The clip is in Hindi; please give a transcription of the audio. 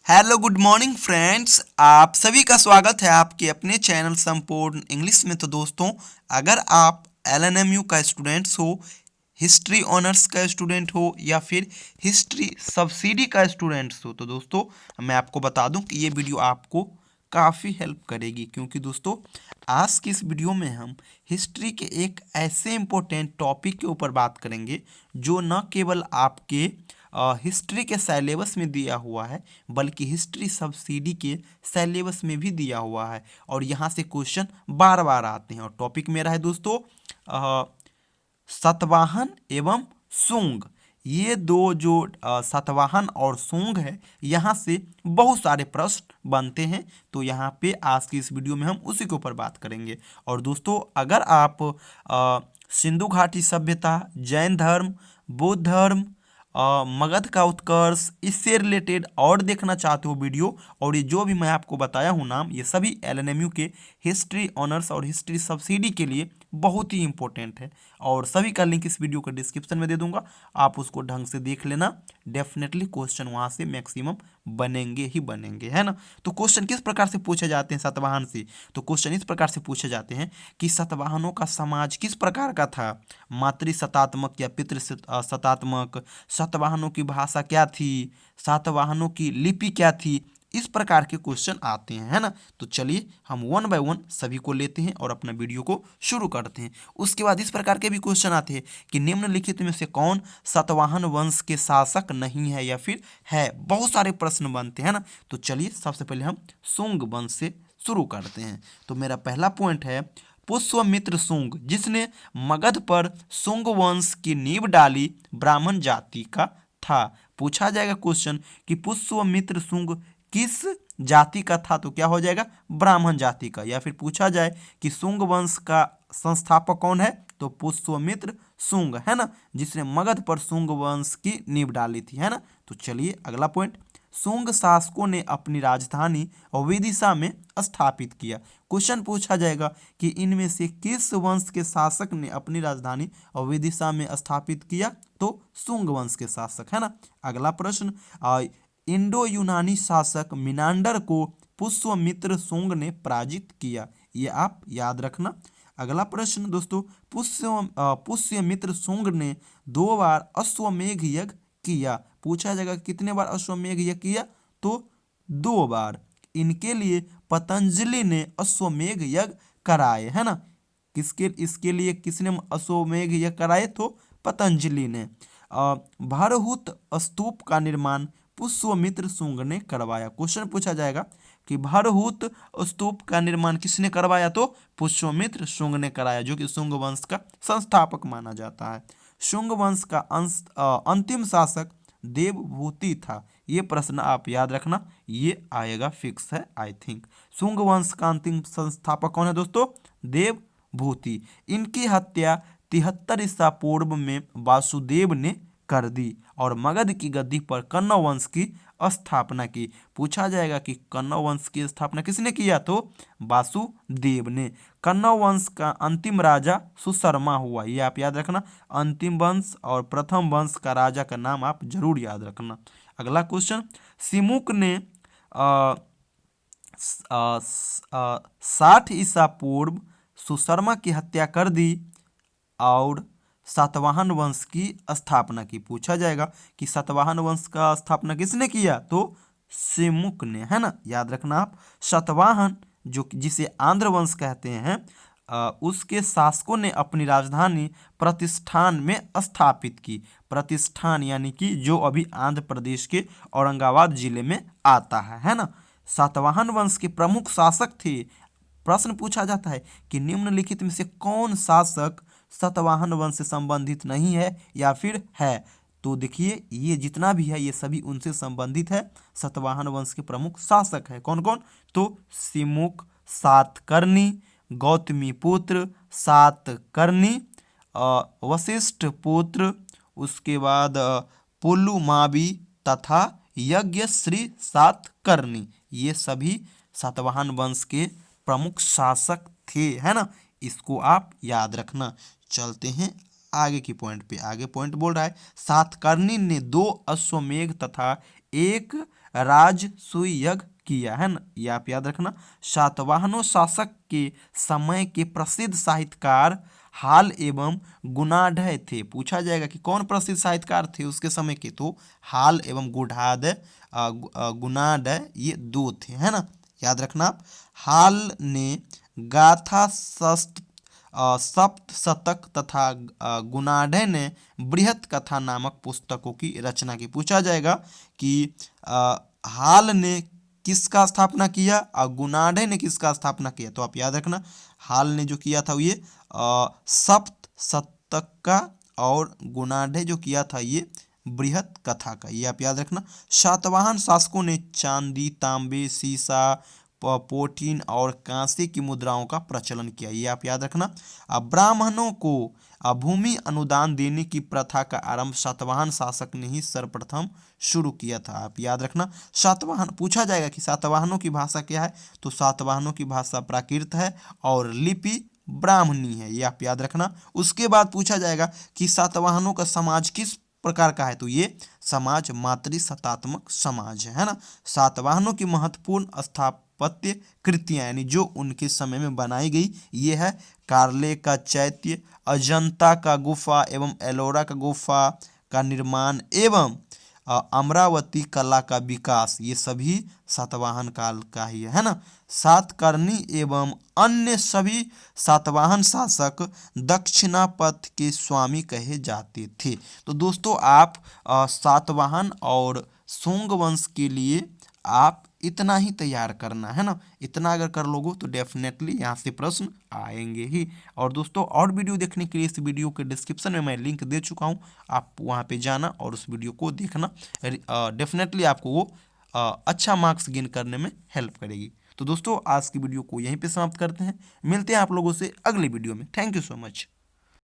Hello good morning friends. आप सभी का स्वागत है आपके अपने चैनल संपूर्ण इंग्लिश में। तो दोस्तों, अगर आप एलएनएमयू का स्टूडेंट्स हो, हिस्ट्री ऑनर्स का स्टूडेंट हो या फिर हिस्ट्री सब्सिडी का स्टूडेंट्स हो, तो दोस्तों मैं आपको बता दूं कि ये वीडियो आपको काफ़ी हेल्प करेगी, क्योंकि दोस्तों आज की इस वीडियो में हम हिस्ट्री के एक ऐसे इम्पोर्टेंट टॉपिक के ऊपर बात करेंगे जो न केवल आपके हिस्ट्री के सिलेबस में दिया हुआ है, बल्कि हिस्ट्री सब्सिडी के सिलेबस में भी दिया हुआ है और यहाँ से क्वेश्चन बार बार आते हैं। और टॉपिक मेरा है दोस्तों सतवाहन एवं शुंग। ये दो जो सतवाहन और शुंग है, यहाँ से बहुत सारे प्रश्न बनते हैं। तो यहाँ पे आज की इस वीडियो में हम उसी के ऊपर बात करेंगे। और दोस्तों, अगर आप सिंधु घाटी सभ्यता, जैन धर्म, बौद्ध धर्म, मगध का उत्कर्ष, इससे रिलेटेड और देखना चाहते हो वीडियो, और ये जो भी मैं आपको बताया हूँ नाम, ये सभी एलएनएमयू के हिस्ट्री ऑनर्स और हिस्ट्री सब्सिडी के लिए बहुत ही इंपॉर्टेंट है। और सभी का लिंक इस वीडियो के डिस्क्रिप्शन में दे दूंगा, आप उसको ढंग से देख लेना। डेफिनेटली क्वेश्चन वहाँ से मैक्सिमम बनेंगे ही बनेंगे, है ना। तो क्वेश्चन किस प्रकार से पूछे जाते हैं सतवाहन से? तो क्वेश्चन इस प्रकार से पूछे जाते हैं कि सतवाहनों का समाज किस प्रकार का था, मातृ सतात्मक या पितृ सतात्मक, सतवाहनों की भाषा क्या थी, सातवाहनों की लिपि क्या थी, इस प्रकार के क्वेश्चन आते हैं, है ना। तो चलिए हम वन बाय वन सभी को लेते हैं और अपना वीडियो को शुरू करते हैं। उसके बाद इस प्रकार के भी क्वेश्चन आते हैं कि निम्नलिखित में से कौन सतवाहन वंश के शासक नहीं है या फिर है। बहुत सारे प्रश्न बनते हैं ना। तो चलिए सबसे पहले हम शुंग वंश से शुरू करते हैं। तो मेरा पहला पॉइंट है पुष्यमित्र शुंग, जिसने मगध पर शुंग वंश की नींव डाली, ब्राह्मण जाति का था। पूछा जाएगा क्वेश्चन कि पुष्यमित्र शुंग किस जाति का था, तो क्या हो जाएगा? ब्राह्मण जाति का। या फिर पूछा जाए कि शुंग वंश का संस्थापक कौन है, तो पुष्यमित्र शुंग, है ना, जिसने मगध पर शुंग वंश की नींव डाली थी, है ना। तो चलिए अगला पॉइंट, शुंग शासकों ने अपनी राजधानी विदिशा में स्थापित किया। क्वेश्चन पूछा जाएगा कि इनमें से किस वंश के शासक ने अपनी राजधानी विदिशा में स्थापित किया, तो शुंग वंश के शासक, है ना। अगला प्रश्न, इंडो यूनानी शासक मिनांडर को पुष्यमित्र शुंग ने पराजित किया। ये आप याद रखना। अगला प्रश्न दोस्तों, पुष्यमित्र शुंग ने 2 बार अश्वमेध यज्ञ किया। पूछा जाएगा कितने बार अश्वमेध यज्ञ किया, तो 2 बार। इनके लिए पतंजलि ने अश्वमेध यज्ञ कराए, है ना। इसके लिए किसने अश्वमेध यज्ञ कराए, तो पतंजलि ने। भरहुत स्तूप का निर्माण पुष्यमित्र शुंग ने करवाया। क्वेश्चन पूछा जाएगा कि भरहुत स्तूप का निर्माण किसने करवाया, तो पुष्यमित्र शुंग ने कराया, जो कि शुंग वंश का संस्थापक माना जाता है। शुंग वंश का अंतिम शासक देवभूति था। ये प्रश्न आप याद रखना, ये आएगा फिक्स है आई थिंक। शुंग वंश का अंतिम संस्थापक कौन है दोस्तों? देवभूति। इनकी हत्या 73 ईसा पूर्व में वासुदेव ने कर दी और मगध की गद्दी पर कण्व वंश की स्थापना की। पूछा जाएगा कि कण्व वंश की स्थापना किसने किया, तो वासुदेव ने। कण्व वंश का अंतिम राजा सुशर्मा हुआ, ये आप याद रखना। अंतिम वंश और प्रथम वंश का राजा का नाम आप जरूर याद रखना। अगला क्वेश्चन, सिमुक ने 60 ईसा पूर्व सुशर्मा की हत्या कर दी और सातवाहन वंश की स्थापना की। पूछा जाएगा कि सातवाहन वंश का स्थापना किसने किया, तो सिमुक ने, है ना। याद रखना आप। सातवाहन जो जिसे आंध्र वंश कहते हैं, उसके शासकों ने अपनी राजधानी प्रतिष्ठान में स्थापित की। प्रतिष्ठान यानी कि जो अभी आंध्र प्रदेश के औरंगाबाद जिले में आता है ना। सातवाहन वंश के प्रमुख शासक थे। प्रश्न पूछा जाता है कि निम्नलिखित में से कौन शासक सतवाहन वंश से संबंधित नहीं है या फिर है। तो देखिए ये जितना भी है ये सभी उनसे संबंधित है। सतवाहन वंश के प्रमुख शासक है कौन कौन, तो सिमुक, सातकर्णी, गौतमी पुत्र सातकर्णी, वशिष्ठ पुत्र, उसके बाद पुलुमावी तथा यज्ञश्री सातकर्णी, ये सभी सातवाहन वंश के प्रमुख शासक थे, है ना। इसको आप याद रखना। चलते हैं आगे की पॉइंट पे। आगे पॉइंट बोल रहा है सातकर्णी ने 2 अश्वमेध तथा 1 राजसूय किया, है ना, ये आप याद रखना। सातवाहनों शासक के समय के प्रसिद्ध साहित्यकार हाल एवं गुणाढ्य थे। पूछा जाएगा कि कौन प्रसिद्ध साहित्यकार थे उसके समय के, तो हाल एवं गुणाढ्य ये दो थे, है ना, याद रखना आप। हाल ने गाथा सप्त शतक तथा गुणाढ्य ने बृहत कथा नामक पुस्तकों की रचना की। पूछा जाएगा कि हाल ने किसका स्थापना किया और गुणाढ्य ने किसका स्थापना किया, तो आप याद रखना हाल ने जो किया था ये सप्त शतक का, और गुणाढ्य जो किया था ये बृहत कथा का, ये आप याद रखना। सातवाहन शासकों ने चांदी, तांबे, सीसा, पोटीन और कांसे की मुद्राओं का प्रचलन किया, ये आप याद रखना। अब ब्राह्मणों को भूमि अनुदान देने की प्रथा का आरंभ सातवाहन शासक ने ही सर्वप्रथम शुरू किया था, आप याद रखना। सातवाहन पूछा जाएगा कि सातवाहनों की भाषा क्या है, तो सातवाहनों की भाषा प्राकृत है और लिपि ब्राह्मणी है, ये आप याद रखना। उसके बाद पूछा जाएगा कि सातवाहनों का समाज किस प्रकार का है, तो ये समाज मातृसत्तात्मक समाज है ना। सातवाहनों की महत्वपूर्ण स्थापत्य कृतियां यानी जो उनके समय में बनाई गई, ये है कार्ले का चैत्य, अजंता का गुफा एवं एलोरा का गुफा का निर्माण एवं अमरावती कला का विकास, ये सभी सातवाहन काल का ही है ना। सातकर्णी एवं अन्य सभी सातवाहन शासक दक्षिणापथ के स्वामी कहे जाते थे। तो दोस्तों आप सातवाहन और सोंग वंश के लिए आप इतना ही तैयार करना है ना, इतना अगर कर लोगे तो डेफिनेटली यहाँ से प्रश्न आएंगे ही। और दोस्तों और वीडियो देखने के लिए इस वीडियो के डिस्क्रिप्शन में मैं लिंक दे चुका हूँ, आप वहाँ पे जाना और उस वीडियो को देखना, डेफिनेटली आपको वो अच्छा मार्क्स गेन करने में हेल्प करेगी। तो दोस्तों आज की वीडियो को यहीं पे समाप्त करते हैं, मिलते हैं आप लोगों से अगली वीडियो में। Thank you so much.